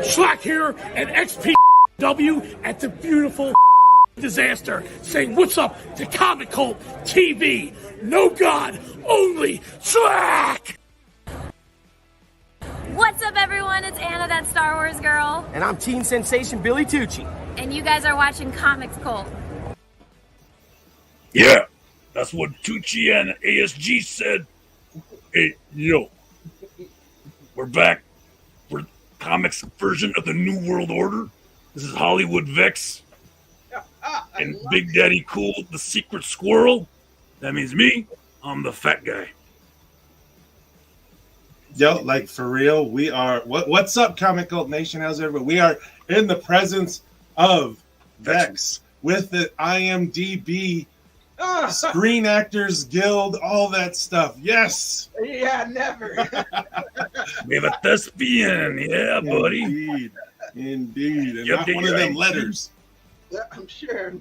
Slack here and XPW at the beautiful disaster, saying what's up to Comic Cult TV. No God, only Slack! What's up, everyone? It's Anna, that Star Wars girl. And I'm teen sensation Billy Tucci. And you guys are watching Comics Cult. Yeah, that's what Tucci and ASG said. Hey, yo, we're back. We're comics version of the New World Order. This is Hollywood VEXX and Big Daddy Cool, the secret squirrel. That means me. I'm the fat guy. Yo, like for real, we are. What's up, Comic Cult Nation? How's everybody? We are in the presence of VEXX with the IMDb, Screen Actors Guild, all that stuff. Yes. Yeah, never. We have a thespian. Yeah, buddy. Indeed. And Yep, not one of them right. letters. Yeah, I'm sure.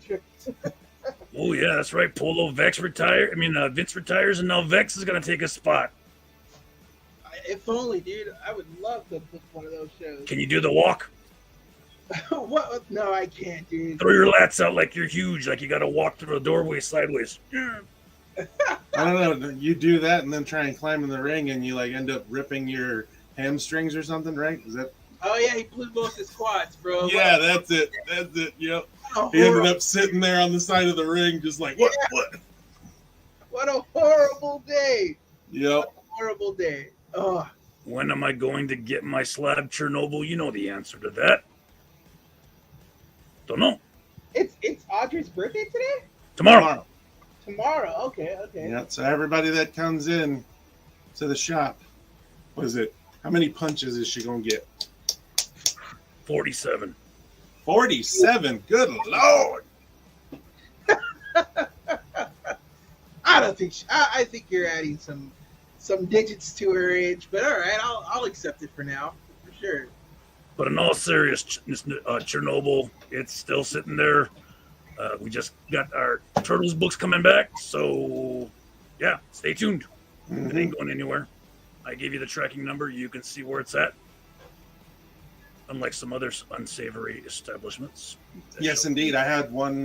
Oh, yeah, that's right. Polo VEXX retired. Vince retires, and now VEXX is going to take a spot. If only, dude. I would love to book one of those shows. Can you do the walk? What? No, I can't, dude. Throw your lats out like you're huge, like you got to walk through the doorway sideways. Yeah. I don't know. You do that and then try and climb in the ring, and you like end up ripping your hamstrings or something, right? Is that? Oh yeah, he blew both his quads, bro. Yeah, that's it. That's it. Yep. He ended up sitting there on the side of the ring, just like what? What a horrible day. Yep. What a horrible day. Oh. When am I going to get my slab, Chernobyl? You know the answer to that. Don't know. It's Audrey's birthday today? Tomorrow. Tomorrow. Okay. Yeah. So everybody that comes in to the shop, what is it? How many punches is she gonna get? 47. 47. Good Lord. I don't think I think you're adding some digits to her age, but all right, I'll accept it for now, for sure. But in all seriousness, Chernobyl, it's still sitting there. We just got our Turtles books coming back, so yeah, stay tuned. It ain't going anywhere. I gave you the tracking number. You can see where it's at. Unlike some other unsavory establishments. Yes, indeed. I had one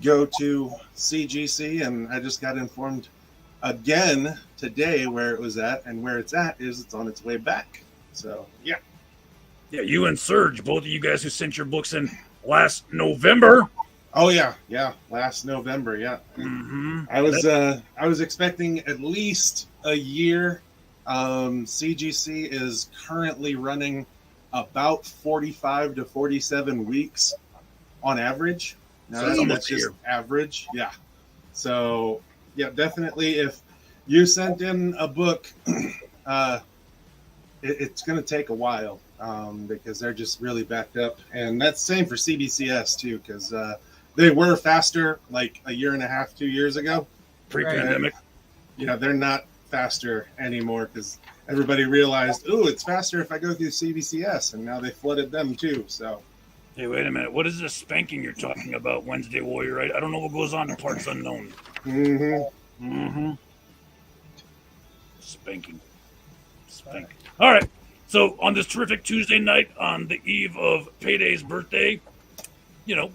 go to CGC, and I just got informed again today where it was at, and where it's at is it's on its way back. So, yeah. Yeah, you and Serge, both of you guys who sent your books in last November. Oh yeah, last November, yeah. Mm-hmm. I was expecting at least a year. CGC is currently running about 45 to 47 weeks on average. Now that's just average, yeah. So yeah, definitely if you sent in a book, it's going to take a while because they're just really backed up, and that's the same for CBCS too, because they were faster like a year and a half, 2 years ago, pre-pandemic. Yeah, they're not faster anymore because everybody realized, ooh, it's faster if I go through CBCS, and now they flooded them too. So, hey, wait a minute. What is this spanking you're talking about, Wednesday Warrior? I don't know what goes on in parts unknown. Spanking. All right. So on this terrific Tuesday night, on the eve of Payday's birthday, you know,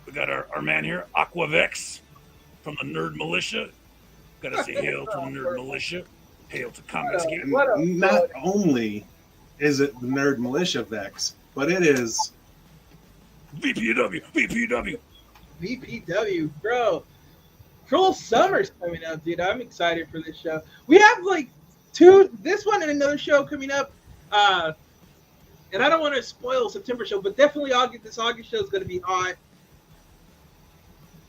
we got our man here, VEXX from the Nerd Militia. Got to say hail to the Nerd Militia. Hail to Comics Geek. Not only is it the Nerd Militia VEXX, but it is VPW, bro. Cruel Summer's coming up, dude. I'm excited for this show. We have like this one and another show coming up. And I don't want to spoil September show, but definitely this August show is going to be hot.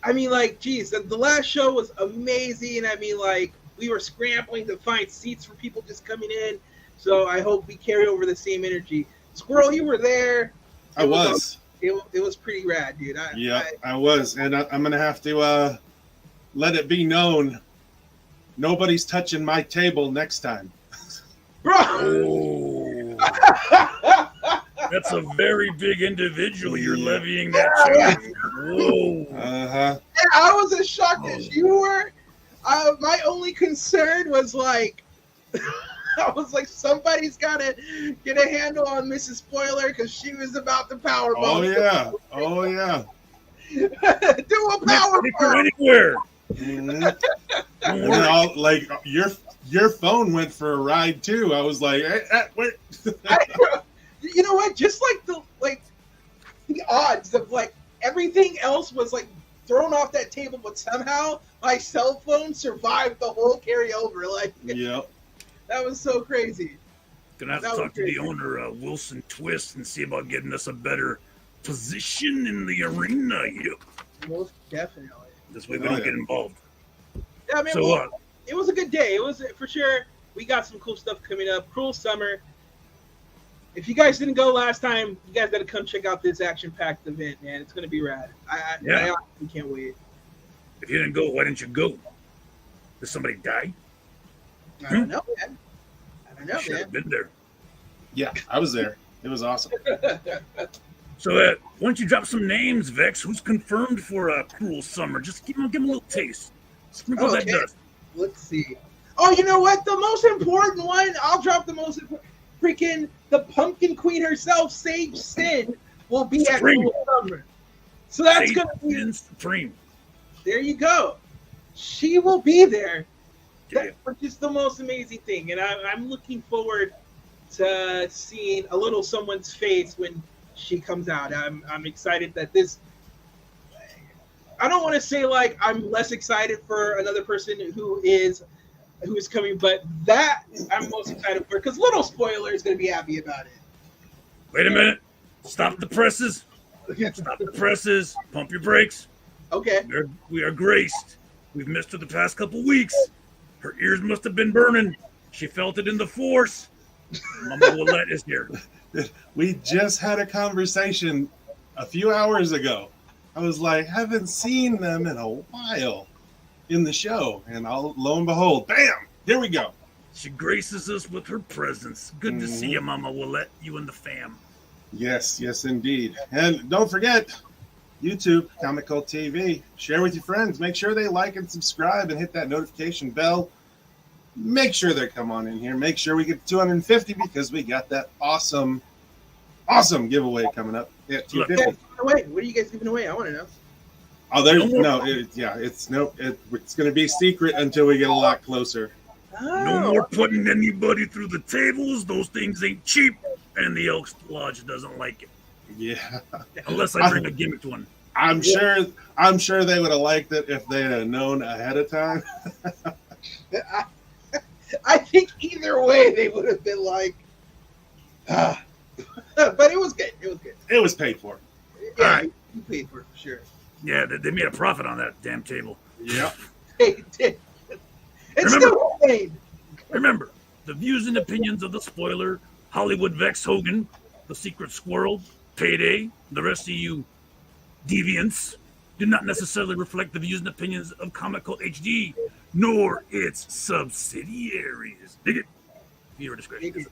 I mean, like, geez, the last show was amazing. I mean, like, We were scrambling to find seats for people just coming in. So I hope we carry over the same energy. Squirrel, you were there. I was. It was pretty rad, dude. I was, and I'm gonna have to let it be known. Nobody's touching my table next time. Bro! Oh. That's a very big individual you're levying that charge. Whoa. Uh-huh. And I was as shocked as you were. My only concern was like, I was like, somebody's got to get a handle on Mrs. Spoiler because she was about to powerbomb. Oh, yeah. Oh, yeah. Do a powerbomb. Anywhere. Mm-hmm. And then all, like, your phone went for a ride, too. I was like, wait. You know what? Just like the odds of like everything else was like thrown off that table, but somehow my cell phone survived the whole carryover. Like, Yep. that was so crazy. Gonna have to talk to the owner, Wilson Twist, and see about getting us a better position in the arena. Yep. Most definitely. This way we don't get involved. Yeah, I mean, So, it was a good day. It was for sure. We got some cool stuff coming up. Cruel Summer. If you guys didn't go last time, you guys got to come check out this action-packed event, man. It's going to be rad. I honestly can't wait. If you didn't go, why didn't you go? Did somebody die? I don't know, man. You should have been there. Yeah, I was there. It was awesome. So, why don't you drop some names, Vex? Who's confirmed for Cruel Summer? Just give him a little taste. Sprinkle that dust. Let's see. Oh, you know what? The most important one, I'll drop the most important. Freaking the Pumpkin Queen herself, Sage Sin, will be at Cruel Summer. So that's going to be Supreme. There you go. She will be there. Which is the most amazing thing. And I'm looking forward to seeing a little someone's face when she comes out. I'm excited that this. I don't want to say like I'm less excited for another person who is coming, but that I'm most excited for because Little Spoiler is going to be happy about it. Wait a minute. Stop the presses. Stop the presses. Pump your brakes. Okay. We are graced. We've missed her the past couple weeks. Her ears must have been burning. She felt it in the force. Mama Willette is here. We just had a conversation a few hours ago. I was like, haven't seen them in a while in the show. And lo and behold, bam, here we go. She graces us with her presence. Good to see you, Mama Willette, you and the fam. Yes, indeed. And don't forget, YouTube, Comic Cult TV. Share with your friends. Make sure they like and subscribe and hit that notification bell. Make sure they come on in here. Make sure we get 250 because we got that awesome giveaway coming up at 250. What are you guys giving away? I want to know. Oh, there's it's going to be secret until we get a lot closer. Oh. No more putting anybody through the tables. Those things ain't cheap, and the Elks Lodge doesn't like it. Yeah. Unless I bring a gimmicked one. I'm sure they would have liked it if they had known ahead of time. I think either way they would have been like, but it was good. It was good. It was paid for. Yeah, you paid for it for sure. Yeah, they made a profit on that damn table. Yep. They did. It's still paid. Remember, the views and opinions of the Spoiler, Hollywood Vex Hogan, the Secret Squirrel, Payday, the rest of you deviants, do not necessarily reflect the views and opinions of Comic Cult HD, nor its subsidiaries. Dig it? Viewer discretion.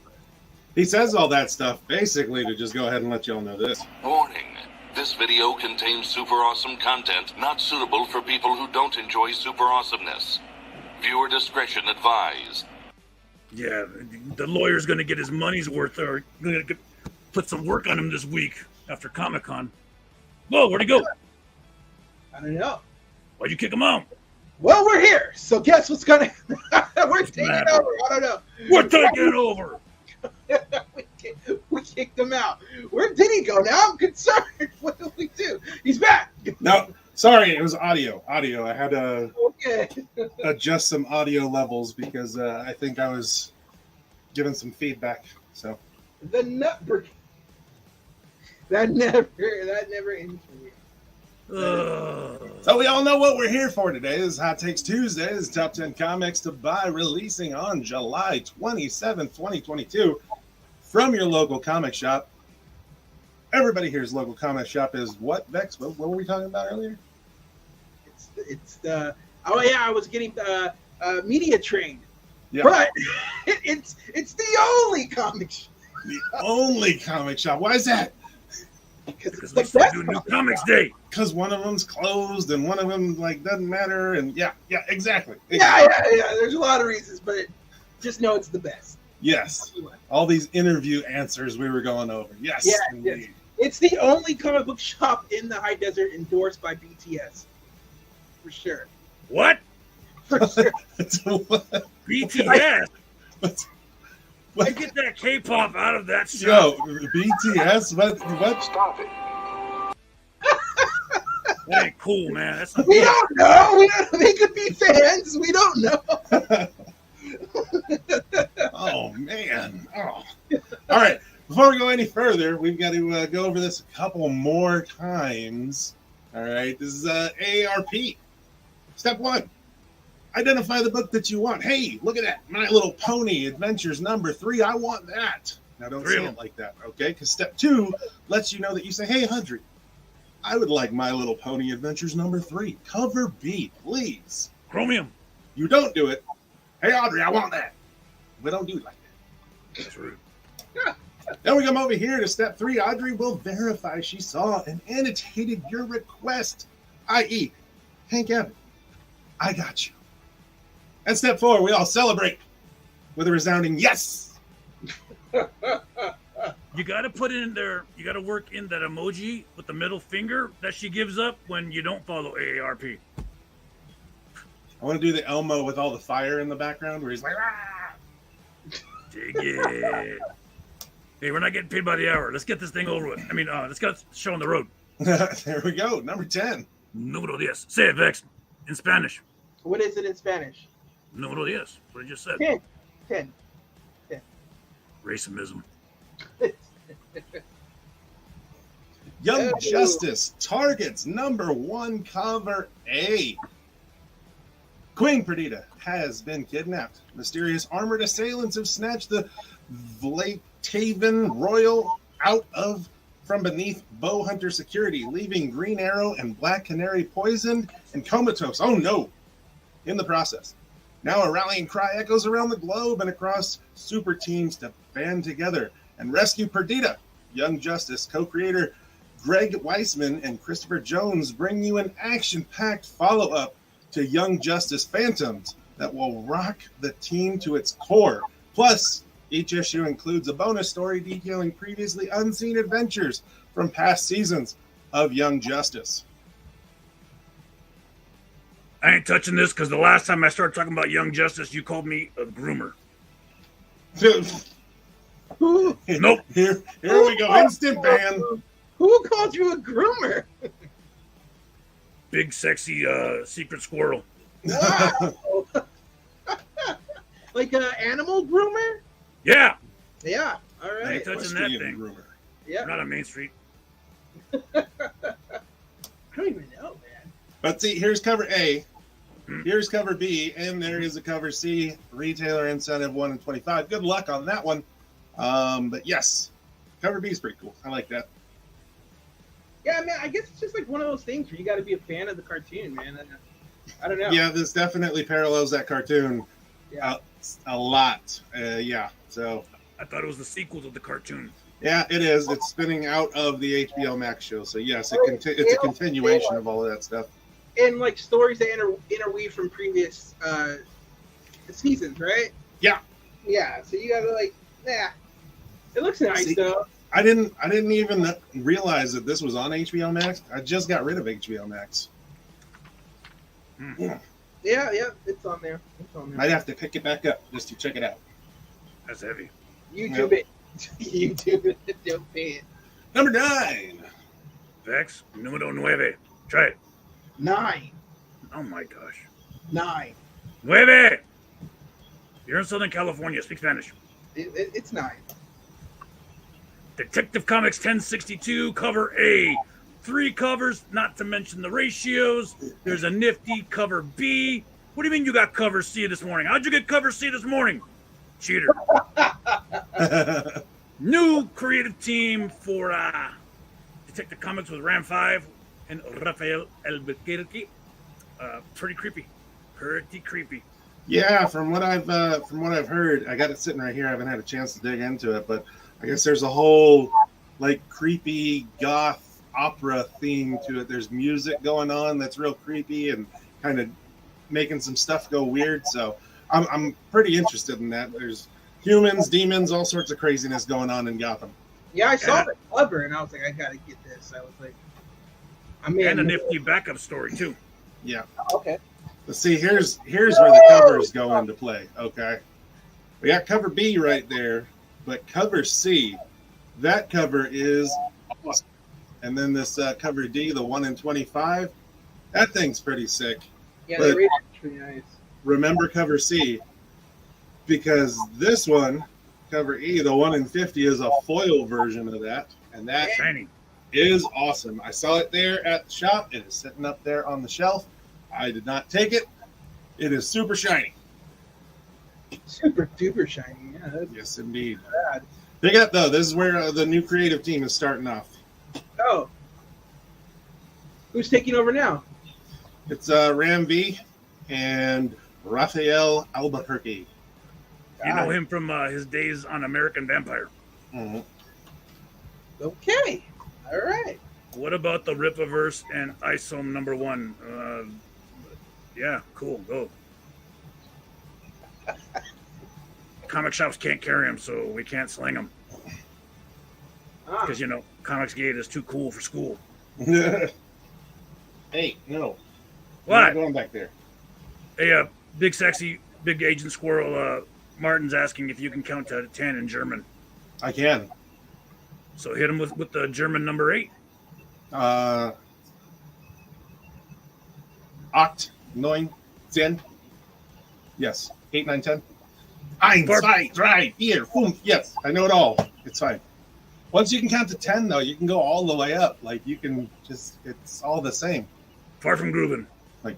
He says all that stuff basically to just go ahead and let y'all know this. Warning. This video contains super awesome content not suitable for people who don't enjoy super awesomeness. Viewer discretion advised. Yeah, the lawyer's going to get his money's worth, or going to put some work on him this week after Comic-Con. Whoa, where'd he go? I don't know. Why'd you kick him out? Well, we're here, so guess what's gonna? We're taking over. I don't know. We're taking over. We kicked him out. Where did he go? Now I'm concerned. What do we do? He's back. No, sorry, it was audio. I had to Okay. adjust some audio levels because I think I was giving some feedback. So The nut brick. That never ends for me. So we all know what we're here for today. This is Hot Takes Tuesday. This is Top 10 Comics to Buy, releasing on July 27th, 2022 from your local comic shop. Everybody here's local comic shop is what, Vex? What were we talking about earlier? It's the I was getting media trained, Yeah. but it's the only comic shop. The only comic shop. Why is that? Because Because it's we the still best. do New Comics Day. Because one of them's closed and one of them like doesn't matter. And yeah, exactly. Yeah. There's a lot of reasons, but just know it's the best. Yes. All these interview answers we were going over. Yes. Yeah, indeed. yes. It's the only comic book shop in the high desert endorsed by BTS. For sure. What? For sure. What? BTS? What? I get that K-pop out of that show. Yo, BTS? What? Stop it. That ain't cool, man. That's not We don't know. They could be fans. We don't know. Oh, man. Oh. All right. Before we go any further, we've got to go over this a couple more times. All right. This is AARP. Step 1. Identify the book that you want. Hey, look at that. My Little Pony Adventures number 3. I want that. Now, don't say it like that, okay? Because step 2 lets you know that you say, hey, Audrey, I would like My Little Pony Adventures number 3. Cover B, please. Chromium. You don't do it. Hey, Audrey, I want that. We don't do it like that. That's rude. Then we come over here to step 3. Audrey will verify she saw and annotated your request, i.e., Hank Evan, I got you. And step 4, we all celebrate with a resounding yes. You got to put in there, you got to work in that emoji with the middle finger that she gives up when you don't follow AARP. I want to do the Elmo with all the fire in the background where he's like, ah! Dig it. Hey, we're not getting paid by the hour. Let's get this thing over with. I mean, let's get the show on the road. There we go. Number 10. Número 10. Say it, Vex. In Spanish. What is it in Spanish? Número 10. What I just said. 10. Racism. Young Oh. Justice targets number 1 cover A. Queen Perdita has been kidnapped. Mysterious armored assailants have snatched the Vlataven Royal out from beneath bow hunter security, leaving Green Arrow and Black Canary poisoned and comatose. Oh no! In the process. Now a rallying cry echoes around the globe and across super teams to band together and rescue Perdita. Young Justice co-creator Greg Weisman and Christopher Jones bring you an action-packed follow-up to Young Justice Phantoms that will rock the team to its core. Plus, each issue includes a bonus story detailing previously unseen adventures from past seasons of Young Justice. I ain't touching this because the last time I started talking about Young Justice, you called me a groomer. Nope. Here we go. Instant ban. Who called you a groomer? Big, sexy, secret squirrel. Wow. Like an animal groomer? Yeah. Yeah. All I right. ain't touching that thing. Rumor. Yeah. We're not on Main Street. I don't even know, man. But see, here's cover A, here's cover B, and there is a cover C. Retailer incentive 1 in 25. Good luck on that one. But yes, cover B is pretty cool. I like that. Yeah, man. I guess it's just like one of those things where you got to be a fan of the cartoon, man. I don't know. Yeah, this definitely parallels that cartoon Yeah. a lot. Yeah, so I thought it was the sequel to the cartoon. yeah, it is. It's spinning out of the HBO Max show. So yes, it's a continuation of all of that stuff. And like stories that interweave from previous seasons, right? Yeah. Yeah. So you got to like, it looks nice See, though. I didn't even realize that this was on HBO Max. I just got rid of HBO Max. Yeah. Yeah, it's on there. Might have to pick it back up just to check it out. That's heavy. YouTube it. YouTube it. Don't pay it. Number 9. Vex, número 9. Try it. 9. Oh my gosh. 9. 9. You're in Southern California. Speak Spanish. It's 9. Detective Comics 1062, cover A. 3 covers, not to mention the ratios. There's a nifty cover B. What do you mean you got cover C this morning? How'd you get cover C this morning? Cheater. New creative team for Detective Comics with Ram 5 and Rafael Albuquerque. Pretty creepy. Pretty creepy. Yeah, from what I've heard, I got it sitting right here. I haven't had a chance to dig into it, but I guess there's a whole like creepy goth opera theme to it. There's music going on that's real creepy and kind of making some stuff go weird. So I'm pretty interested in that. There's humans, demons, all sorts of craziness going on in Gotham. Yeah, I saw the cover and I was like, I gotta get this. I was like, and a nifty backup story too. Yeah. Okay. Let's see. Here's where the covers go into play. Okay. We got cover B right there, but cover C, that cover is awesome. And then this cover D, the 1 in 25, that thing's pretty sick. Yeah, but they're pretty nice. Remember cover C, because this one, cover E, the 1 in 50, is a foil version of that, and that Shiny. is awesome. I saw it there at the shop. It is sitting up there on the shelf. I did not take it. It is super shiny. Super duper shiny. Yeah. That's Yes, indeed. bad. Big up, though. This is where the new creative team is starting off. Oh. Who's taking over now? It's Ram V and Rafael Albuquerque. You know him from his days on American Vampire. Mm-hmm. Okay. All right. What about the Ripaverse and Isome #1? Yeah, cool. Go. Comic shops can't carry them, so we can't sling them. Because, Comics Gate is too cool for school. Hey, no. What? I'm not going back there. Hey, big sexy, big Agent Squirrel, Martin's asking if you can count to 10 in German. I can. So hit him with the German number 8. 8, 9, 10. Yes. 8, 9, 10. 1, 2, 3, 4, 5. Yes, I know it all. It's fine. Once you can count to 10, though, you can go all the way up. Like, you can just, it's all the same. Far from Gruben. Like,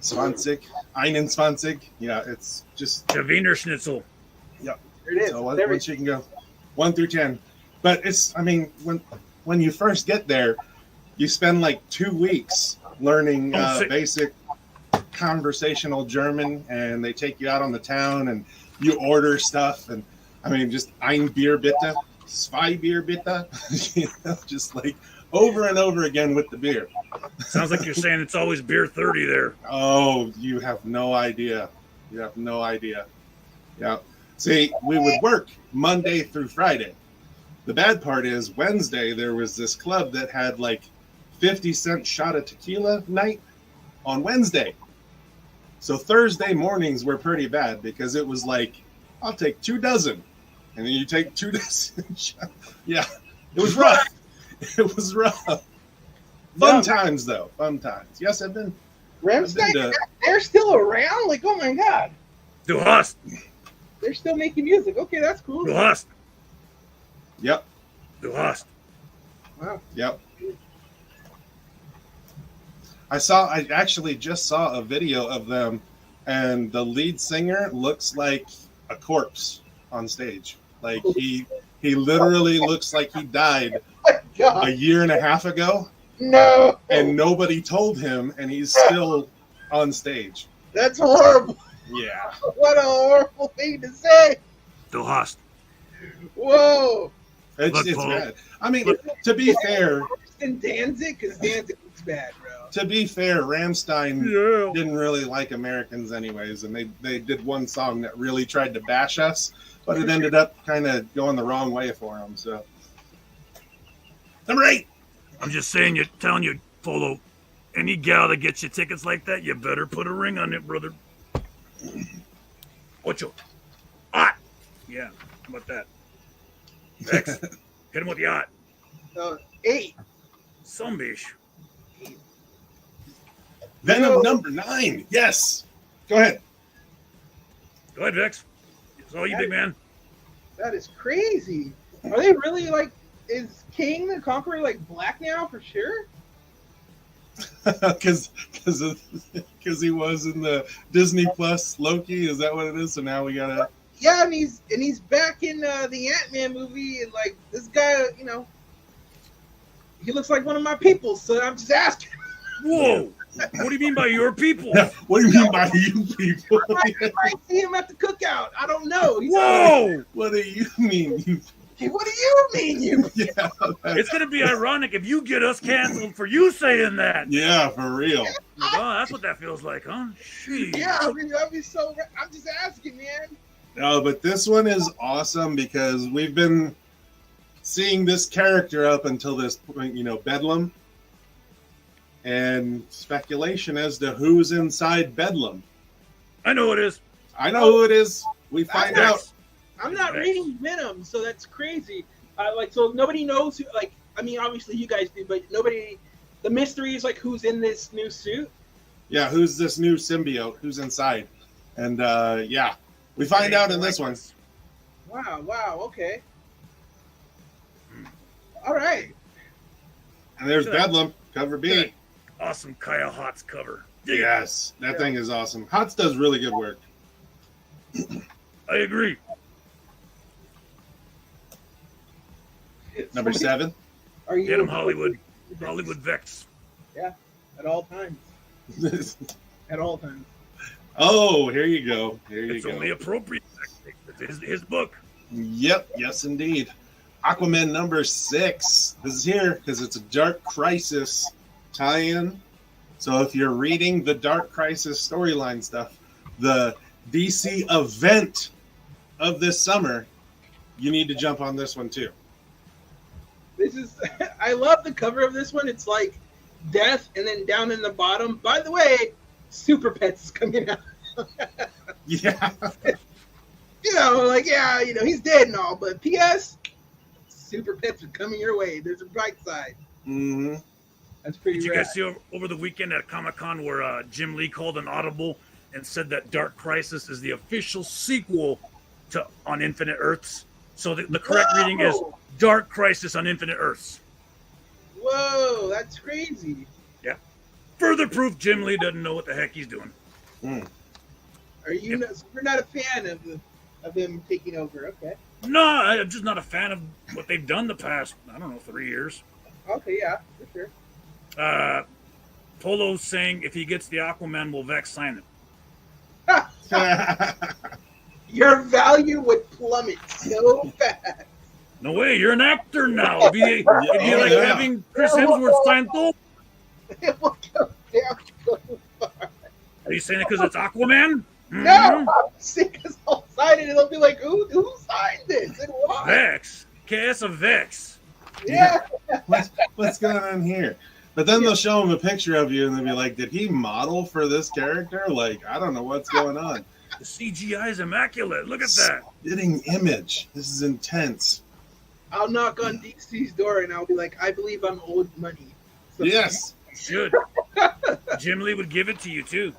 20, 21. Yeah, it's just. Der Wiener Schnitzel. Yep. There it is. So once you can go 1 through 10. But it's, I mean, when you first get there, you spend like 2 weeks learning basic conversational German, and they take you out on the town and you order stuff. And I mean, just ein Bier bitte, 2 Bier bitte, just like over and over again with the beer. Sounds like you're saying it's always beer 30 there. Oh, you have no idea. You have no idea. Yeah. See, we would work Monday through Friday. The bad part is Wednesday, there was this club that had like 50-cent shot of tequila night on Wednesday. So Thursday mornings were pretty bad because it was like, I'll take 2 dozen. And then you take 2 dozen shots. Yeah, it was rough. It was rough. Fun times, though. Fun times. Yes, I've been. Rammstein, they're still around? Like, oh my God. Du hast. They're still making music. Okay, that's cool. Du hast. Yep. Du hast. Wow. Yep. I actually just saw a video of them, and the lead singer looks like a corpse on stage. Like he literally looks like he died a year and a half ago. No. And nobody told him, and he's still on stage. That's horrible. Yeah. What a horrible thing to say. Du hast. Whoa. It's bad. I mean, to be fair. And Danzig? Because Danzig looks bad, bro. To be fair, Rammstein didn't really like Americans anyways, and they did one song that really tried to bash us, but it ended up kind of going the wrong way for them. So, number 8. I'm just saying, telling you, Polo, any gal that gets you tickets like that, you better put a ring on it, brother. Ocho. Hot. Yeah, how about that? Vex. Hit him with the hot. 8. Some bitch. Venom number 9. Yes. Go ahead. Go ahead, Vex. It's all you, big man. That is crazy. Are they really like? Is King the Conqueror like black now for sure? because he was in the Disney Plus Loki. Is that what it is? So now we gotta. Yeah, and he's back in the Ant-Man movie, and like this guy, he looks like one of my people. So I'm just asking. Whoa! What do you mean by your people? What do you mean by you people? I might see him at the cookout. I don't know. Whoa! What do you mean? What do you mean, you? Yeah, It's gonna be ironic if you get us canceled for you saying that. yeah, for real. Oh, that's what that feels like, huh? Jeez. Yeah, I'll be so. I'm just asking, man. No, but this one is awesome because we've been seeing this character up until this point, Bedlam, and speculation as to who's inside Bedlam. I know it is. I know who it is. We find out. I'm not reading Venom, so that's crazy. So nobody knows who. Obviously you guys do, but nobody. The mystery is who's in this new suit. Yeah, who's this new symbiote? Who's inside? And yeah, we find out in this one. Wow. Okay. All right. And there's Bedlam, cover B. Awesome Kyle Hotz cover. Yes, that thing is awesome. Hotz does really good work. I agree. Number 7. Are you Get him, Hollywood VEXX. Yeah, at all times. At all times. Oh, here you go. It's only appropriate. It's his book. Yep, yes indeed. Aquaman number 6. This is here because it's a Dark Crisis tie-in. So if you're reading the Dark Crisis storyline stuff, the DC event of this summer, you need to jump on this one too. This is, I love the cover of this one. It's like death, and then down in the bottom, by the way, Super Pets is coming out. Yeah. He's dead and all, but P.S. Super Pets are coming your way. There's a bright side. Mm-hmm. That's pretty Did you rad. guys see over the weekend at Comic-Con where Jim Lee called an audible and said that Dark Crisis is the official sequel to On Infinite Earths? So the correct reading is Dark Crisis on Infinite Earths. Whoa, that's crazy. Yeah. Further proof Jim Lee doesn't know what the heck he's doing. Are you? You're not a fan of him taking over? Okay. No, I'm just not a fan of what they've done the past, 3 years. Okay, yeah, for sure. Polo's saying if he gets the Aquaman, will VEXX sign it. Your value would plummet so fast. No way, you're an actor now. It'd be like having Chris Hemsworth sign Thor. It will go down so far. Are you saying it because it's Aquaman? Mm-hmm. No, I'm saying because I'll sign it and they'll be like, who signed this and why? VEXX. KS of VEXX. Yeah. What's going on here? But then they'll show him a picture of you and they'll be like, did he model for this character? Like, I don't know what's going on. The CGI is immaculate. Look at that. Spitting image. This is intense. I'll knock on DC's door and I'll be like, I believe I'm owed money. So Yes. Should. Jim Lee would give it to you, too.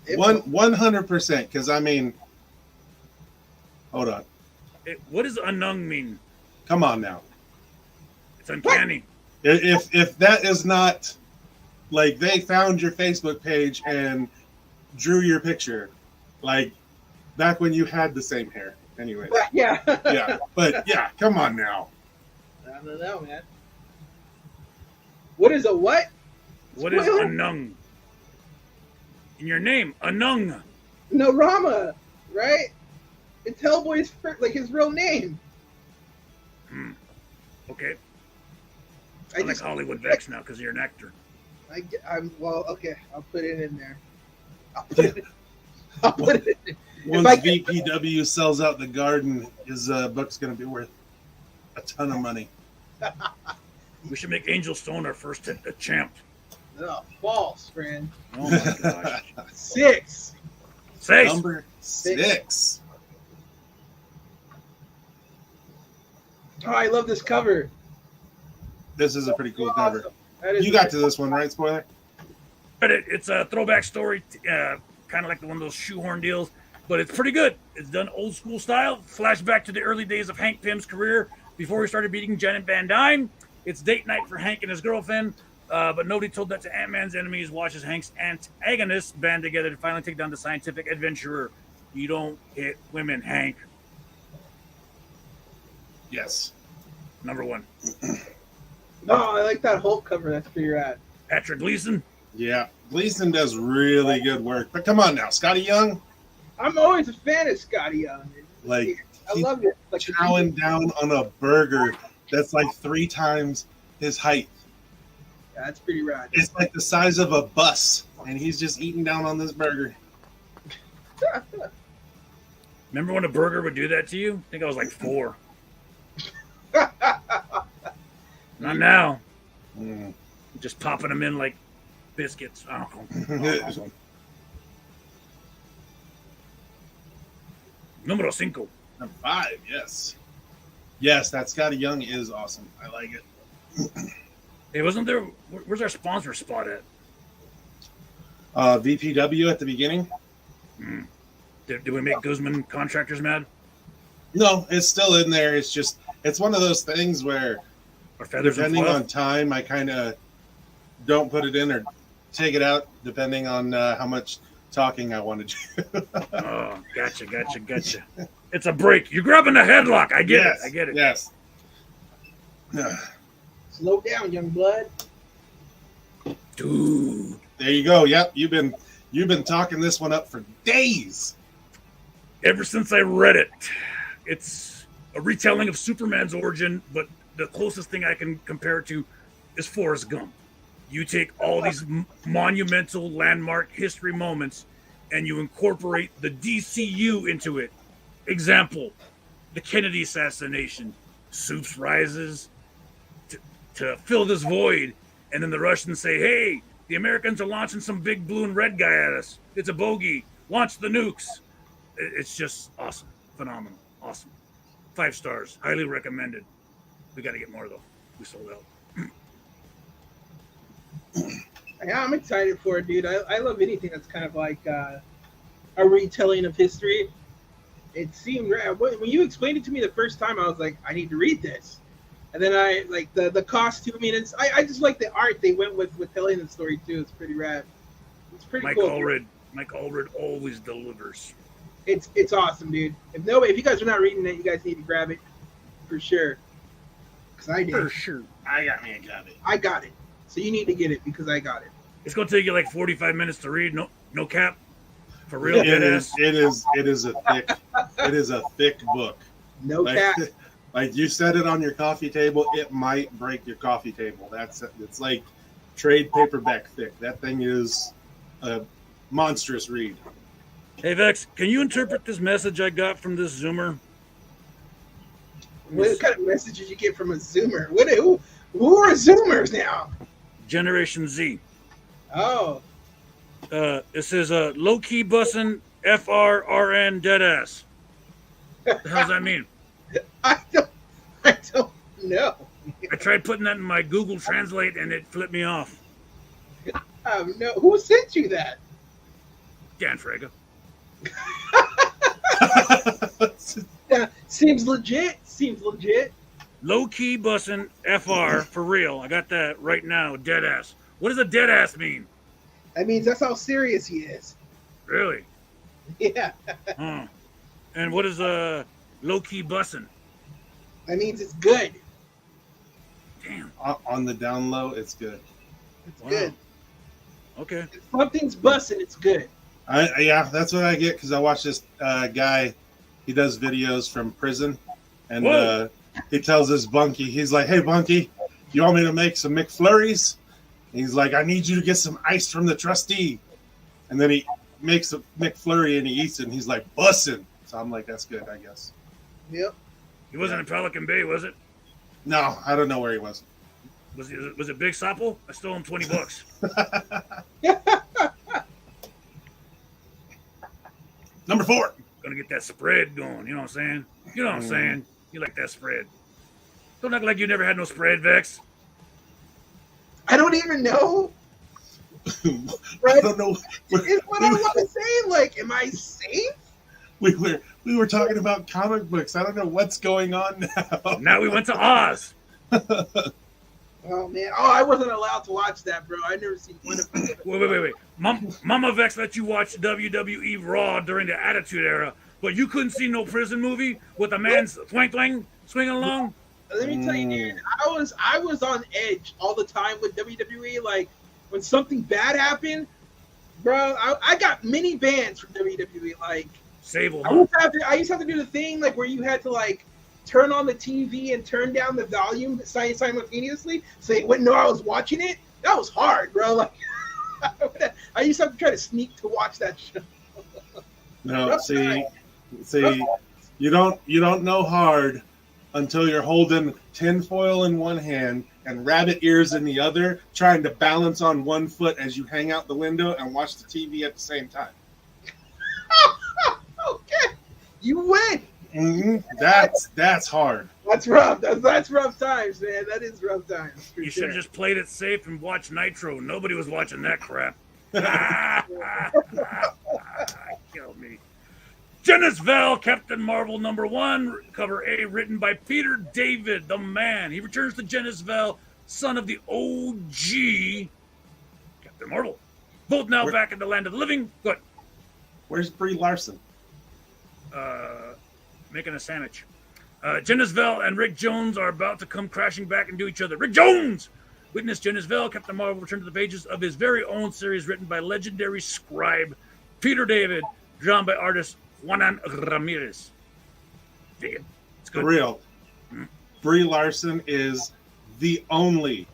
100%. Because, hold on. What does unknown mean? Come on now. It's uncanny. If that is not, like, they found your Facebook page and drew your picture, like, back when you had the same hair. Anyway. Yeah. Yeah. But, yeah, come on now. I don't know, man. What is a what? What is unknown? In your name, unknown. No, Rama, right? It's Hellboy's his real name. Okay. I like Hollywood VEXX now because you're an actor. Okay. I'll put it in there. I'll put it in. Once VPW sells out the garden, his book's going to be worth a ton of money. We should make Angel Stone our first champ. No, false, friend. Oh my gosh. 6. Number 6. Oh, I love this cover. This is a pretty cool cover. Awesome. You got to this one, right, Spoiler? It's a throwback story, kind of like one of those shoehorn deals, but it's pretty good. It's done old school style. Flashback to the early days of Hank Pym's career before he started beating Janet Van Dyne. It's date night for Hank and his girlfriend. But nobody told that to Ant-Man's enemies. Watches Hank's antagonists band together to finally take down the scientific adventurer. You don't hit women, Hank. Yes. Number one. No, I like that Hulk cover. That's pretty rad. Patrick Gleason. Yeah. Gleason does really good work. But come on now, Scotty Young. I'm always a fan of Scotty Young. Like, I love it. Like chowing down on a burger that's like 3 times his height. Yeah, that's pretty rad. It's like the size of a bus, and he's just eating down on this burger. Remember when a burger would do that to you? I think I was like 4. Not now. Just popping them in like biscuits. Oh. Numero 5. Number 5, yes. Yes, that Scotty Young is awesome. I like it. Hey, wasn't there? Where's our sponsor spot at? VPW at the beginning. Did we make Guzman contractors mad? No, it's still in there. It's just, it's one of those things where, Our feathers and depending fluff? on time, I kind of don't put it in or take it out, depending on how much talking I want to do. Oh, gotcha. It's a break. You're grabbing a headlock. I get it. Yes. Slow down, young blood. Dude. There you go. Yep, you've been talking this one up for days. Ever since I read it, it's a retelling of Superman's origin, but the closest thing I can compare it to is Forrest Gump. You take all these monumental landmark history moments and you incorporate the DCU into it. Example, the Kennedy assassination. Supes rises to fill this void, and then the Russians say, hey, the Americans are launching some big blue and red guy at us. It's a bogey. Launch the nukes. It's just awesome. Phenomenal. Awesome. 5 stars. Highly recommended. We got to get more, though. We sold out. Yeah, I'm excited for it, dude. I love anything that's kind of like a retelling of history. It seemed rad. When you explained it to me the first time, I was like, I need to read this. And then I like the costuming. And I just like the art they went with telling the story too. It's pretty rad. It's pretty cool. Mike Allred always delivers. It's awesome, dude. If you guys are not reading it, you guys need to grab it for sure. Because I did. For sure. I got me a copy. I got it. So you need to get it because I got it. It's gonna take you like 45 minutes to read. No cap. For real. It is a thick book. No Like, cap. like you set it on your coffee table, it might break your coffee table. It's like trade paperback thick. That thing is a monstrous read. Hey Vex, can you interpret this message I got from this Zoomer? What kind of messages you get from a Zoomer? Who are Zoomers now? Generation Z. Oh. It says low key bussin' FRRN deadass. What the hell does that mean? I don't know. I tried putting that in my Google Translate and it flipped me off. No. Who sent you that? Dan Fraga. Seems legit. Low key bussin' FR for real. I got that right now. Deadass. What does a deadass mean? That means that's how serious he is. Really? Yeah. Huh. And what is low key bussin'? That means it's good. Damn. On the down low, it's good. It's good. Okay. If something's busting, it's good. Yeah, that's what I get because I watch this guy. He does videos from prison, and he tells this bunkie, he's like, "Hey, bunkie, you want me to make some McFlurries?" And he's like, "I need you to get some ice from the trustee." And then he makes a McFlurry and he eats it, and he's like, "Bussin'." So I'm like, "That's good, I guess." Yep. He wasn't in Pelican Bay, was it? No, I don't know where he was. Was it Big Sapple? I stole him $20. Number 4. Gonna get that spread going. You know what I'm saying? You like that spread. Don't act like you never had no spread, Vex. I don't even know. I don't know. Is what I want to say. Like, am I safe? We were talking about comic books. I don't know what's going on now. Now we went to Oz. Oh man! Oh, I wasn't allowed to watch that, bro. I never seen one of them. Wait. Mama Vex let you watch WWE Raw during the Attitude Era, but you couldn't see no prison movie with a man swinging along? Let me tell you, dude. I was on edge all the time with WWE. Like when something bad happened, bro. I got many bans from WWE. Like Sable. I used to have to do the thing like where you had to like turn on the TV and turn down the volume simultaneously, so they wouldn't know I was watching it. That was hard, bro. Like, I used to have to try to sneak to watch that show. No, see, you don't know hard until you're holding tinfoil in one hand and rabbit ears in the other, trying to balance on one foot as you hang out the window and watch the TV at the same time. Okay, you win. Mm-hmm. That's hard. That's rough. That's rough times, man. That is rough times. You should have just played it safe and watched Nitro. Nobody was watching that crap. Killed me. Genis Vell, Captain Marvel #1, cover A, written by Peter David, the man. He returns to Genis Vell, son of the OG Captain Marvel. Both now back in the land of the living. Good. Where's Brie Larson? Making a sandwich. Genis Vell and Rick Jones are about to come crashing back into each other. Rick Jones! Witness Genis Vell, Captain Marvel, return to the pages of his very own series written by legendary scribe Peter David, drawn by artist Juanan Ramirez. Dig it. It's good. For real. Brie Larson is the only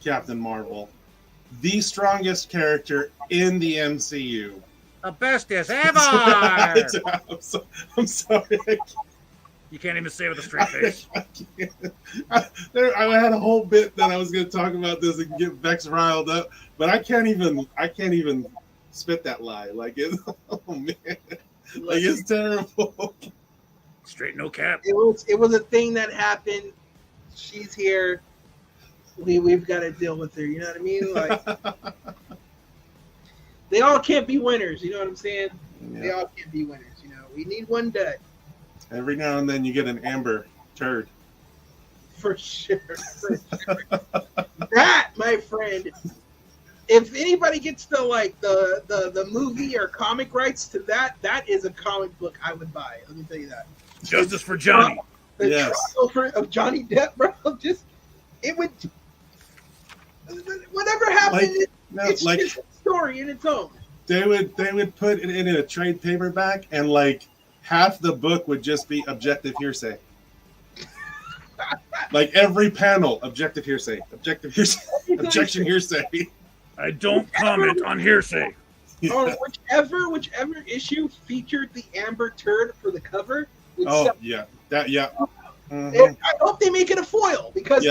Captain Marvel, the strongest character in the MCU. The bestest ever! I'm sorry. You can't even say it with a straight face. I had a whole bit that I was going to talk about this and get Vex riled up, but I can't even spit that lie. Like it's, oh man, like it's terrible. Straight no cap. It was a thing that happened. She's here. We've got to deal with her. You know what I mean? Like they all can't be winners. You know what I'm saying? Yeah. They all can't be winners. You know, we need one dud. Every now and then you get an Amber turd. For sure. That, my friend. If anybody gets the movie or comic rights to that is a comic book I would buy. Let me tell you that. Justice for Johnny. The trial of Johnny Depp, bro. It would. Whatever happened, it's just a story in its own. They would put it in a trade paperback, and like half the book would just be objective hearsay. Like every panel, objective hearsay, objection hearsay. I don't comment on hearsay. Or whichever issue featured the Amber turd for the cover. Yeah. Mm-hmm. I hope they make it a foil because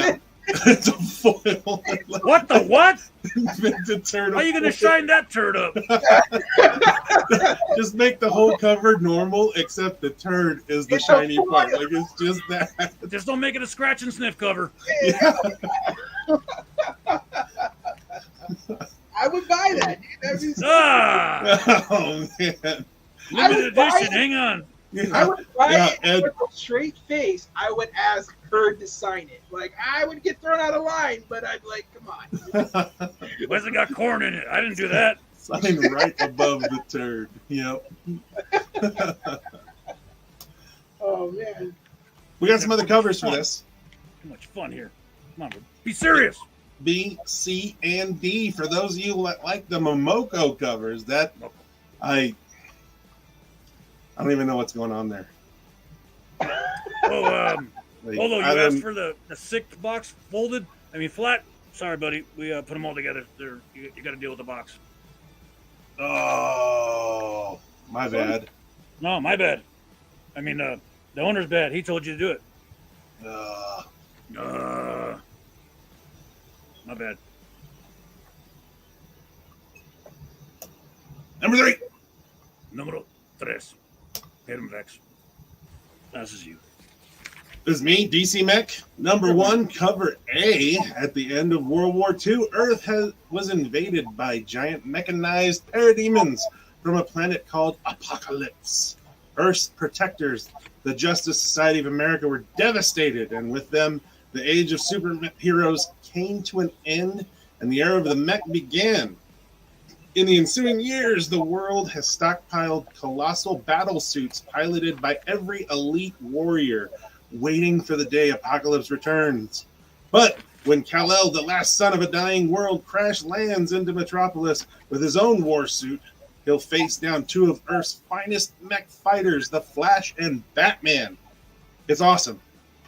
it's a foil. What the what? The turd. How are you going to shine that turd up? Just make the whole cover normal, except the turd is the shiny part. Like it's just that. Just don't make it a scratch and sniff cover. Yeah. I would buy that. Oh man! Limited edition. Hang on. I would buy it with a straight face. I would ask her to sign it. Like I would get thrown out of line, but I'd be like, come on. Why's it got corn in it? I didn't do that. Sign right above the turd. Yep. Oh man. We got some other covers for this. Too much fun here. Come on, be serious. B, C, and D. For those of you that like the Momoko covers, that I don't even know what's going on there. Oh, although you asked for the 6 box folded, flat. Sorry, buddy. We put them all together. You got to deal with the box. Oh, my bad. No, my bad. The owner's bad. He told you to do it. My bad. Number 3. Número 3. Hit him, Vex. This is you. This is me, DC Mech. Number 1, cover A. At the end of World War II, Earth was invaded by giant mechanized parademons from a planet called Apocalypse. Earth's protectors, the Justice Society of America, were devastated, and with them, The age of superheroes came to an end, and the era of the mech began. In the ensuing years, the world has stockpiled colossal battle suits piloted by every elite warrior, waiting for the day Apocalypse returns. But when Kal-El, the last son of a dying world, crash lands into Metropolis with his own war suit, he'll face down two of Earth's finest mech fighters, the Flash and Batman. It's awesome.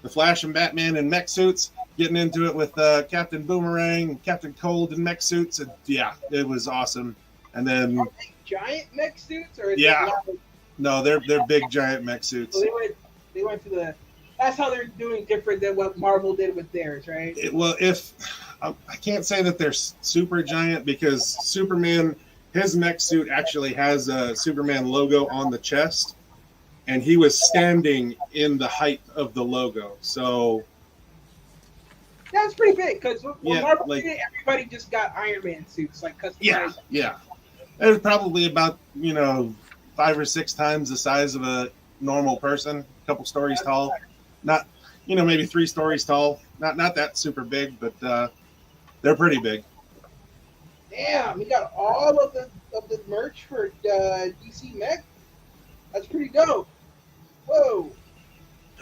The Flash and Batman in mech suits, getting into it with Captain Boomerang, Captain Cold in mech suits. And yeah, it was awesome. And then Are they giant mech suits, or is Yeah. it like, no, they're big giant mech suits. so they went to the. That's how they're doing different than what Marvel did with theirs, right? If I can't say that they're super giant, because Superman, his mech suit actually has a Superman logo on the chest, and he was standing in the height of the logo. So That's pretty big because when Yeah, Marvel like- did it, everybody just got Iron Man suits, like yeah, customized. yeah, it was probably about 5 or 6 times the size of a normal person, a couple stories tall, not maybe 3 stories tall, not that super big, but they're pretty big. Damn, you got all of the merch for DC Mech. That's pretty dope. Whoa.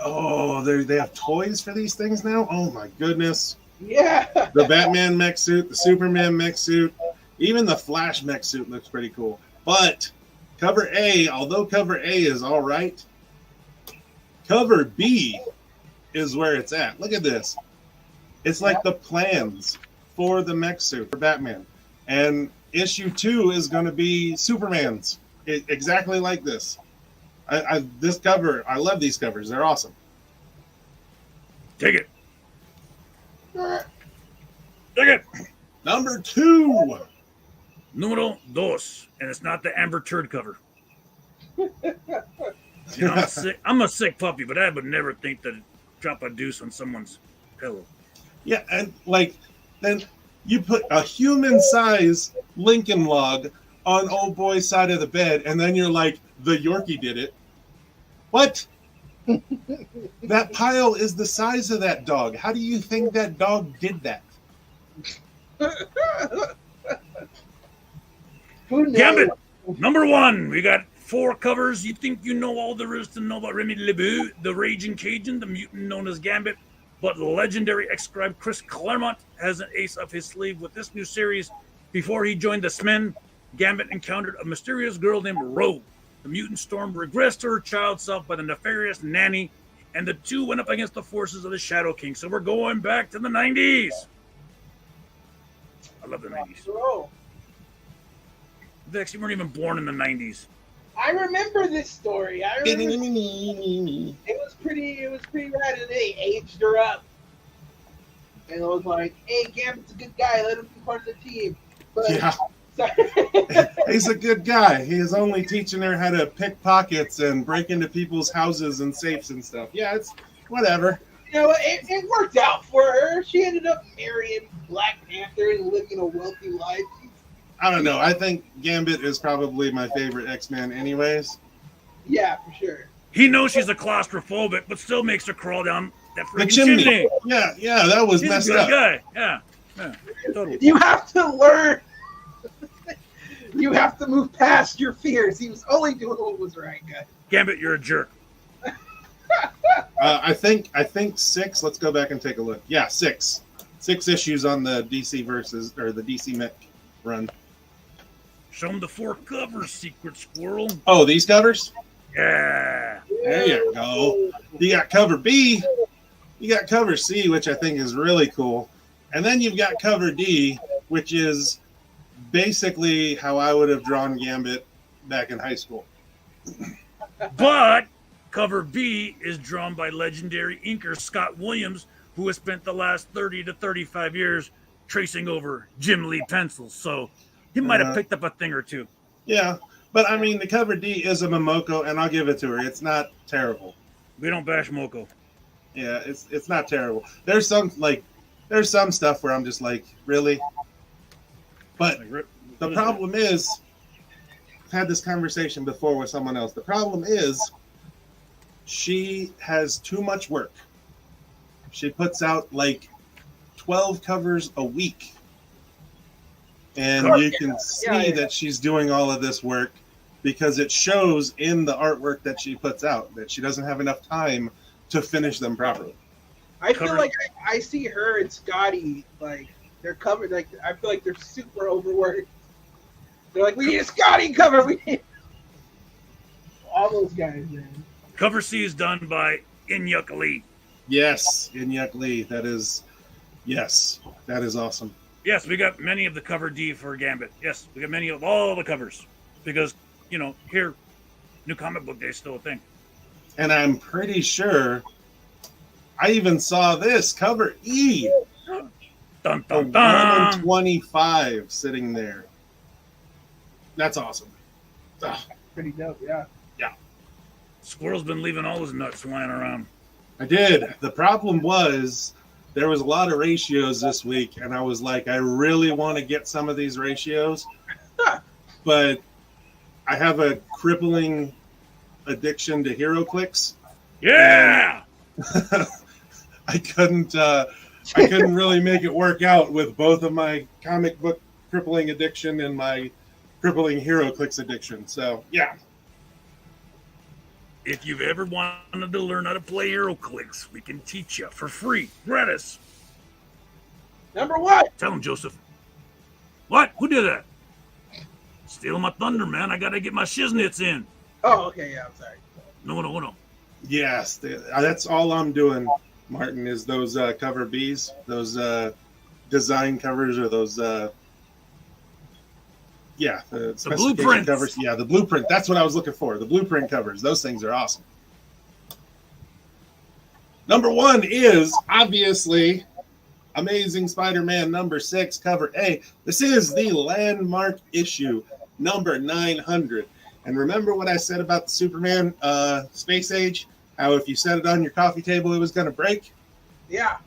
Oh, they have toys for these things now. Oh my goodness. Yeah. The Batman mech suit, the Superman mech suit, even the Flash mech suit looks pretty cool. But cover A, although cover A is all right, cover B is where it's at. Look at this. It's like the plans for the mech suit for Batman. And issue 2 is going to be Superman's. Exactly like this. This cover, I love these covers. They're awesome. Take it. Take it. Number 2. Numero dos. And it's not the Amber Turd cover. I'm a sick puppy, but I would never think to drop a deuce on someone's pillow. Yeah, and then you put a human size Lincoln log on old boy's side of the bed, and then you're like, the Yorkie did it. What? That pile is the size of that dog. How do you think that dog did that? Who knows? Gambit, number 1. We got 4 covers. You think you know all there is to know about Remy LeBeau, the Raging Cajun, the mutant known as Gambit. But legendary ex-scribe Chris Claremont has an ace up his sleeve with this new series. Before he joined the X-Men, Gambit encountered a mysterious girl named Rogue. The mutant storm regressed to her child self by the nefarious Nanny, and the two went up against the forces of the Shadow King. So we're going back to the 90s. I love the 90s. Bro, Vex, you weren't even born in the 90s. I remember this story. I remember it was pretty rad, and they aged her up. And it was like, hey, Gambit's a good guy. Let him be part of the team. But, Yeah, he's a good guy. He is only teaching her how to pick pockets and break into people's houses and safes and stuff. Yeah, it's whatever. You know, it worked out for her. She ended up marrying Black Panther and living a wealthy life. I don't know. I think Gambit is probably my favorite X-Men anyways. Yeah, for sure. He knows she's a claustrophobic, but still makes her crawl down that The freaking chimney. Yeah, that was He's messed a good up. guy. Yeah, totally. You have to learn. You have to move past your fears. He was only doing what was right, guys. Gambit, you're a jerk. I think 6. Let's go back and take a look. Yeah, 6 issues on the DC the DC Mech run. Show him the 4 covers, Secret Squirrel. Oh, these covers? Yeah. There you go. You got cover B. You got cover C, which I think is really cool. And then you've got cover D, which is basically how I would have drawn Gambit back in high school. But cover B is drawn by legendary inker Scott Williams, who has spent the last 30 to 35 years tracing over Jim Lee pencils. So he might have picked up a thing or two. Yeah, but I mean, the cover D is a Momoko, and I'll give it to her. It's not terrible. We don't bash Moko. Yeah, it's not terrible. There's some stuff where I'm just like, really? But the problem is, I've had this conversation before with someone else. The problem is, she has too much work. She puts out like 12 covers a week. And you can see that she's doing all of this work because it shows in the artwork that she puts out that she doesn't have enough time to finish them properly. I feel like I see her and Scotty, like, they're covered. Like, I feel like they're super overworked. They're like, we need a Scotty cover. We need all those guys, man. Cover C is done by Inyuk Lee. Yes, Inyuk Lee. That is awesome. Yes, we got many of the cover D for Gambit. Yes, we got many of all the covers because, here, New Comic Book Day is still a thing. And I'm pretty sure I even saw this cover E. Dun, dun, dun. 125 sitting there. That's awesome. Pretty dope, yeah. Yeah. Squirrel's been leaving all his nuts lying around. I did. The problem was there was a lot of ratios this week, and I was like, I really want to get some of these ratios, but I have a crippling addiction to hero clicks. Yeah. I couldn't really make it work out with both of my comic book crippling addiction and my crippling hero clicks addiction. So yeah. If you've ever wanted to learn how to play hero clicks, we can teach you for free, gratis. Number one. Tell him, Joseph. What? Who did that? Stealing my thunder, man. I gotta get my shiznits in. Oh, okay, yeah, I'm sorry. No. Yes, that's all I'm doing, Martin, is those cover Bs, those design covers, or those the blueprint covers. Yeah, the blueprint. That's what I was looking for. The blueprint covers. Those things are awesome. Number one is obviously Amazing Spider-Man number 6, cover A. This is the landmark issue, number 900. And remember what I said about the Superman Space Age? How if you set it on your coffee table, it was going to break? Yeah.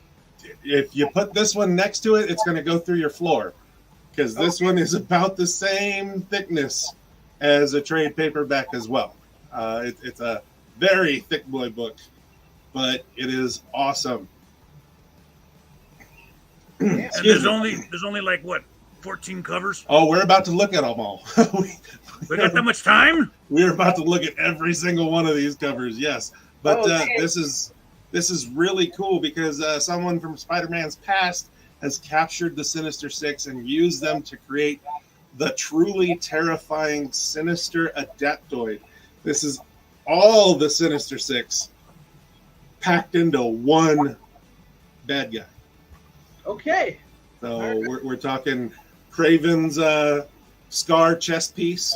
If you put this one next to it, it's going to go through your floor. Because this one is about the same thickness as a trade paperback as well. It's a very thick boy book, but it is awesome. And there's only like what, 14 covers? Oh, we're about to look at them all. We got that much time? We're about to look at every single one of these covers, yes. But this is really cool because someone from Spider-Man's past has captured the Sinister Six and used them to create the truly terrifying Sinister Adaptoid. This is all the Sinister Six packed into one bad guy. Okay. So we're talking Kraven's scar chest piece.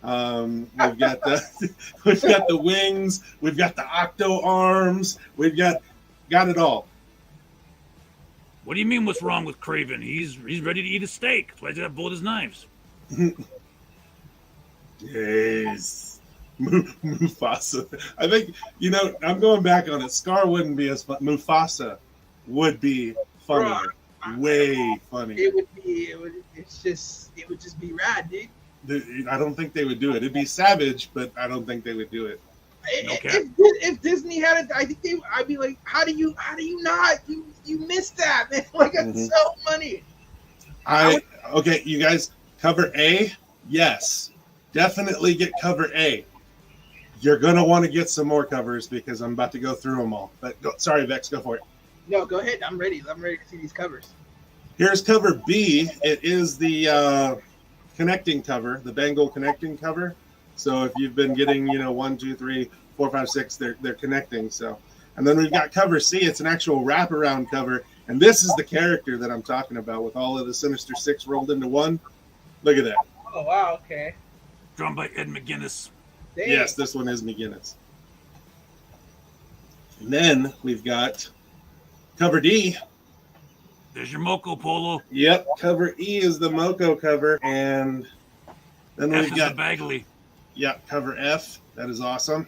We've got the wings. We've got the octo arms. We've got it all. What do you mean? What's wrong with Kraven? He's ready to eat a steak. That's why he's got both his knives. Yes, Mufasa. I think I'm going back on it. Scar wouldn't be as fun. Mufasa would be funnier, way funnier. It would just be rad, dude. I don't think they would do it. It'd be savage, but I don't think they would do it. If Disney had it, I think I'd be like, how do you not? You missed that, man. Like, it's so funny. Okay, you guys, cover A, yes, definitely get cover A. You're gonna want to get some more covers because I'm about to go through them all. But sorry, Vex, go for it. No, go ahead. I'm ready. I'm ready to see these covers. Here's cover B. It is the connecting cover, the Bengal connecting cover. So if you've been getting, 1, 2, 3, 4, 5, 6, they're connecting. So, and then we've got cover C. It's an actual wraparound cover, and this is the character that I'm talking about with all of the Sinister Six rolled into one. Look at that. Oh wow! Okay. Drawn by Ed McGuinness. Dang. Yes, this one is McGuinness. And then we've got cover D. There's your Moko Polo. Yep, cover E is the Moko cover, and then F we've is got the Bagley. Yeah, cover F. That is awesome.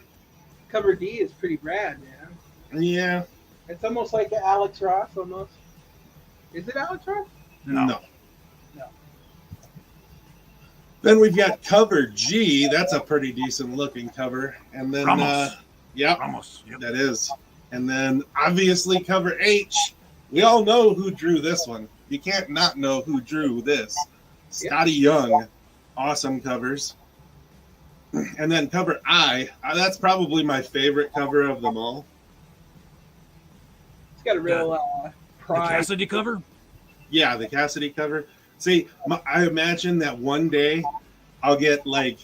Cover D is pretty rad, man. Yeah. It's almost like the Alex Ross, almost. Is it Alex Ross? No. Then we've got cover G. That's a pretty decent looking cover. And then, Ramos. yeah, Ramos. Yep. that is. And then obviously cover H. We all know who drew this one. You can't not know who drew this. Scotty Young. Awesome covers. And then cover I. That's probably my favorite cover of them all. It's got a real The pride. Cassidy cover? Yeah, the Cassidy cover. See, I imagine that one day I'll get like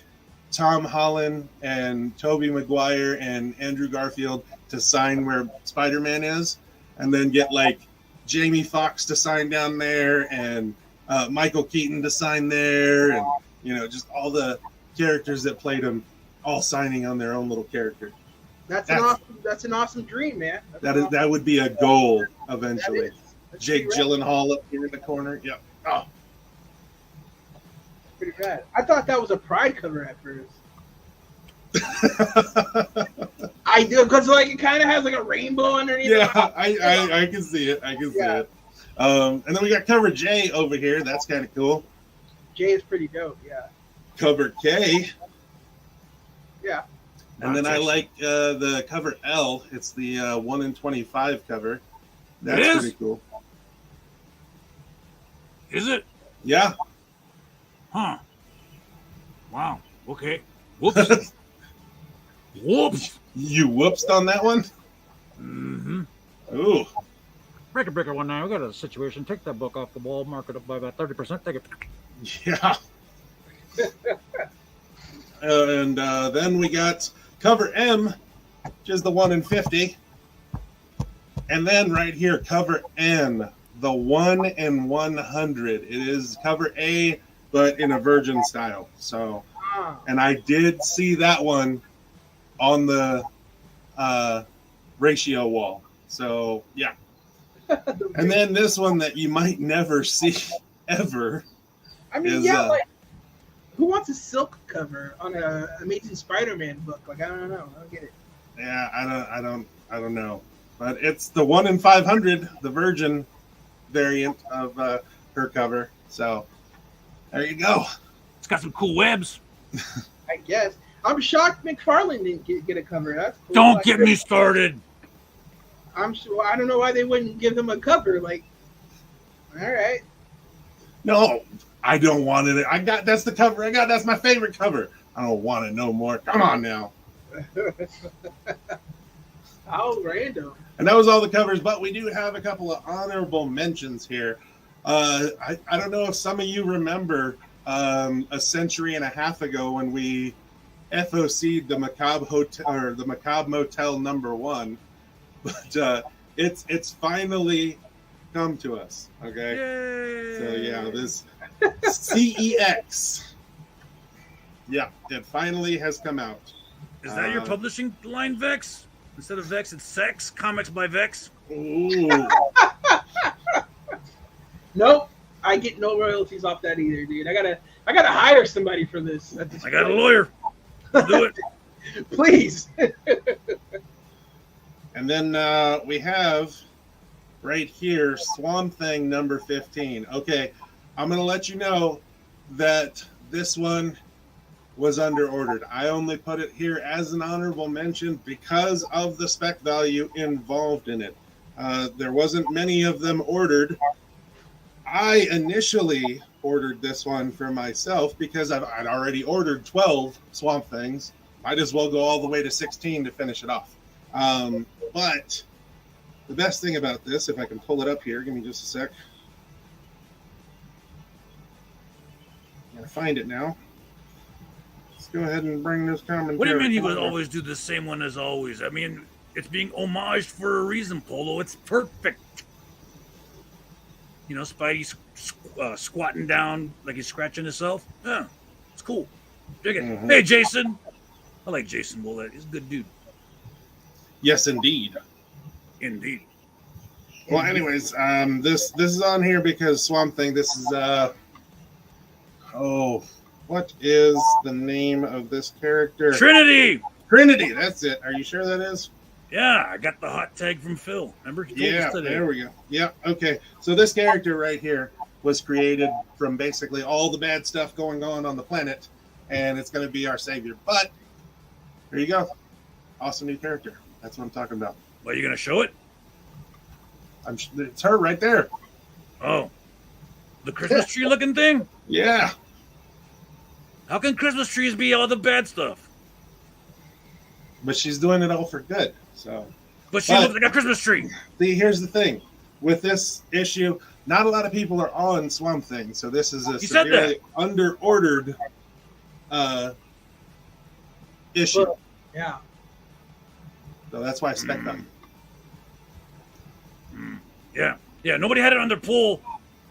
Tom Holland and Tobey Maguire and Andrew Garfield to sign where Spider-Man is, and then get like Jamie Foxx to sign down there and Michael Keaton to sign there, and you know, just all the characters that played him all signing on their own little character. That's an awesome dream, man. That would be a goal eventually. That's Jake pretty rad. Gyllenhaal up here in the corner. Yep. Oh, Pretty rad. I thought that was a Pride cover at first. I do, because like it kind of has like a rainbow underneath. yeah, I can see it. I can see it. And then we got cover J over here. That's kind of cool. Jay is pretty dope. Yeah. Cover K. Yeah. And then I like the cover L. It's the 1 in 25 cover. That's It is? pretty cool. Is it? Yeah. Huh. Wow. Okay. Whoops. Whoops. You whoopsed on that one? Mm-hmm. Ooh. Breaker 19, we got a situation. Take that book off the wall, mark it up by about 30%. Take it. Yeah. And then we got cover M, which is the 1 in 50. And then right here, cover N, the 1 in 100. It is cover A, but in a virgin style. So, and I did see that one on the ratio wall. So, yeah. And then this one that you might never see ever. I mean, is, yeah, like who wants a silk cover on a Amazing Spider-Man book? Like, I don't know. I don't get it. Yeah, I don't know. But it's the 1 in 500, the virgin variant of her cover. So there you go. It's got some cool webs. I guess. I'm shocked McFarlane didn't get a cover. That's cool. Don't Like, get me started. I'm sure. I don't know why they wouldn't give him a cover. Like, all right. No, I don't want it. That's the cover I got. That's my favorite cover. I don't want it no more. Come on now. How random. And that was all the covers, but we do have a couple of honorable mentions here. I don't know if some of you remember a century and a half ago when we FOC'd the Macabre Hotel or the Macabre Motel #1, but it's finally come to us. Okay, Yay. so yeah, this CEX, yeah, it finally has come out. Is that your publishing line, VEXX? Instead of VEXX, it's Sex Comics by VEXX. Ooh. Nope. I get no royalties off that either, dude. I gotta hire somebody for this. At this I got a point. lawyer. I'll do it. Please. And then we have right here Swamp Thing #15. Okay, I'm going to let you know that this one was under-ordered. I only put it here as an honorable mention because of the spec value involved in it. There wasn't many of them ordered. I initially ordered this one for myself because I'd already ordered 12 Swamp Things. Might as well go all the way to 16 to finish it off. But the best thing about this, if I can pull it up here, give me just a sec. I'm going to find it now. Let's go ahead and bring this commentary. What do you mean he would forward. always do the same one as always? I mean, it's being homaged for a reason, Polo. It's perfect. You know, Spidey squatting down like he's scratching himself. Yeah, it's cool. Dig it. Mhm. Hey, Jason. I like Jason Willett. He's a good dude. Yes, indeed. Indeed. Well, anyways, this is on here because Swamp Thing. This is what is the name of this character? Trinity. Trinity. That's it. Are you sure that is? Yeah, I got the hot tag from Phil. Remember? He told Yeah, us today. there we go. Yeah, okay. So this character right here was created from basically all the bad stuff going on the planet, and it's going to be our savior. But there you go. Awesome new character. That's what I'm talking about. Are you gonna show it? It's her right there. Oh, the Christmas tree looking thing? Yeah. How can Christmas trees be all the bad stuff? But she's doing it all for good. So, But she looks like a Christmas tree. See, here's the thing. With this issue, not a lot of people are on Swamp Thing, so this is a severely under-ordered issue. Yeah. So that's why I spec them. Yeah. Yeah, nobody had it on their pool.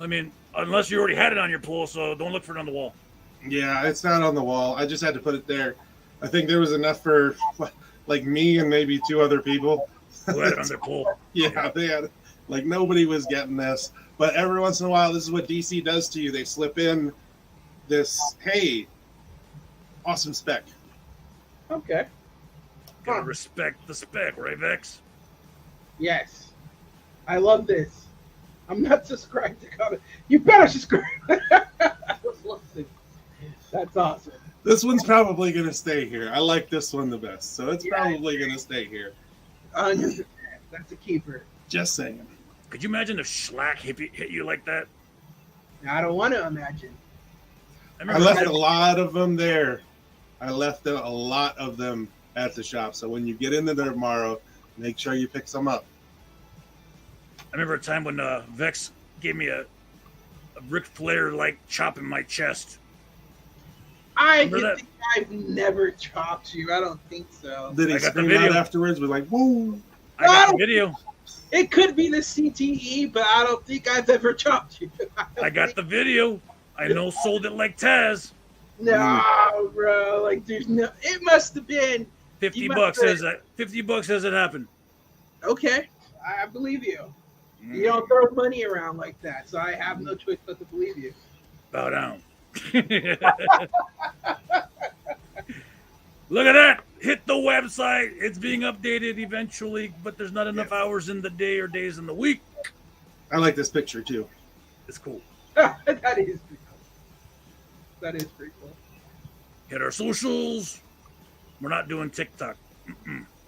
I mean, unless you already had it on your pool, so don't look for it on the wall. Yeah, it's not on the wall. I just had to put it there. I think there was enough for like me and maybe 2 other people. Who had it on their pool. Yeah, they had like nobody was getting this. But every once in a while, this is what DC does to you. They slip in this, hey, awesome spec. Okay. Gotta respect the spec, right, Vex? Yes. I love this. I'm not subscribed to comment. You better subscribe. That's awesome. This one's probably going to stay here. I like this one the best. So it's probably going to stay here. 100%. That's a keeper. Just saying. Could you imagine if Schlack hit you like that? I don't want to imagine. I left a lot of them there. I left a lot of them at the shop. So when you get into there tomorrow, make sure you pick some up. I remember a time when Vex gave me a Ric Flair-like chop in my chest. I think I've never chopped you. I don't think so. Did he scream out afterwards? Was like, whoa. I got the video. It could be the CTE, but I don't think I've ever chopped you. I got the video. I know sold it like Taz. No, bro. Like, there's no. It must have been $50 says that. $50 says it happened. Okay, I believe you. You don't throw money around like that, so I have no choice but to believe you. Bow down. Look at that. Hit the website. It's being updated eventually, but there's not enough hours in the day or days in the week. I like this picture too. It's cool. That is pretty cool. That is pretty cool. Hit our socials. We're not doing TikTok.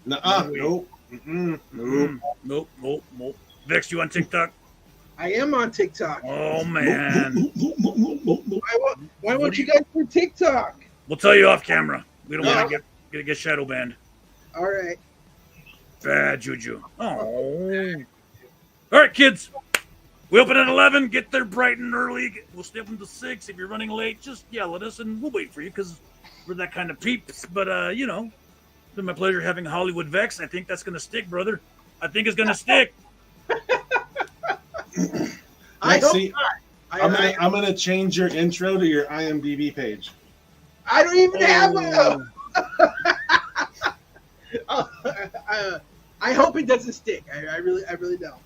Nope. Nope. Vex, you on TikTok? I am on TikTok. Oh, man. Why won't you guys do TikTok? We'll tell you off camera. We don't want to get shadow banned. All right. Bad juju. Oh. All right, kids. We open at 11. Get there bright and early. We'll stay up until 6. If you're running late, just yell at us, and we'll wait for you because we're that kind of peeps. But, you know, it's been my pleasure having Hollywood Vex. I think that's going to stick, brother. I think it's going to stick. I'm gonna change your intro to your IMDb page. I don't even have one. I hope it doesn't stick. I really don't.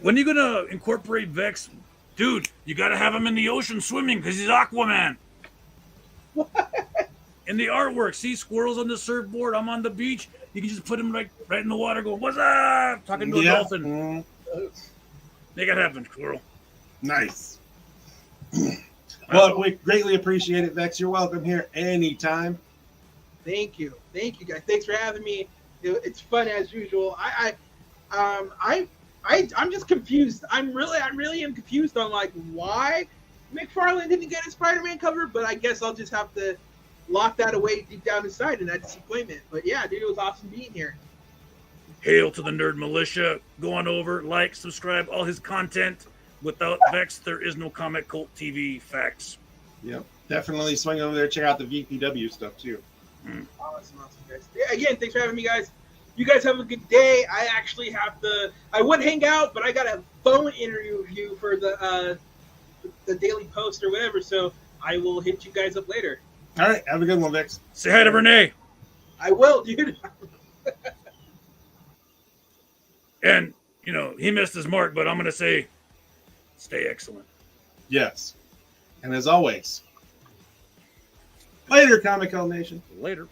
When are you gonna incorporate Vex, dude? You gotta have him in the ocean swimming because he's Aquaman. What? In the artwork, see squirrels on the surfboard. I'm on the beach. You can just put him right in the water, going, "What's up?" Talking to a dolphin. Make it happen, squirrel. Nice. Well, we greatly appreciate it, Vex. You're welcome here anytime. Thank you, guys. Thanks for having me. It's fun as usual. I'm just confused. I really am confused on like why McFarlane didn't get a Spider-Man cover, but I guess I'll just have to lock that away deep down inside and that disappointment. But yeah, dude, it was awesome being here. Hail to the Nerd Militia. Go on over, like, subscribe, all his content. Without Vex, there is no Comic Cult TV facts. Yep. Definitely swing over there. Check out the VPW stuff, too. Awesome, guys. Yeah, again, thanks for having me, guys. You guys have a good day. I actually have I would hang out, but I got a phone interview for the Daily Post or whatever, so I will hit you guys up later. All right. Have a good one, Vex. Say hi to Renee. I will, dude. And, you know, he missed his mark, but I'm going to say, stay excellent. Yes. And as always, later, Comic Cult Nation. Later.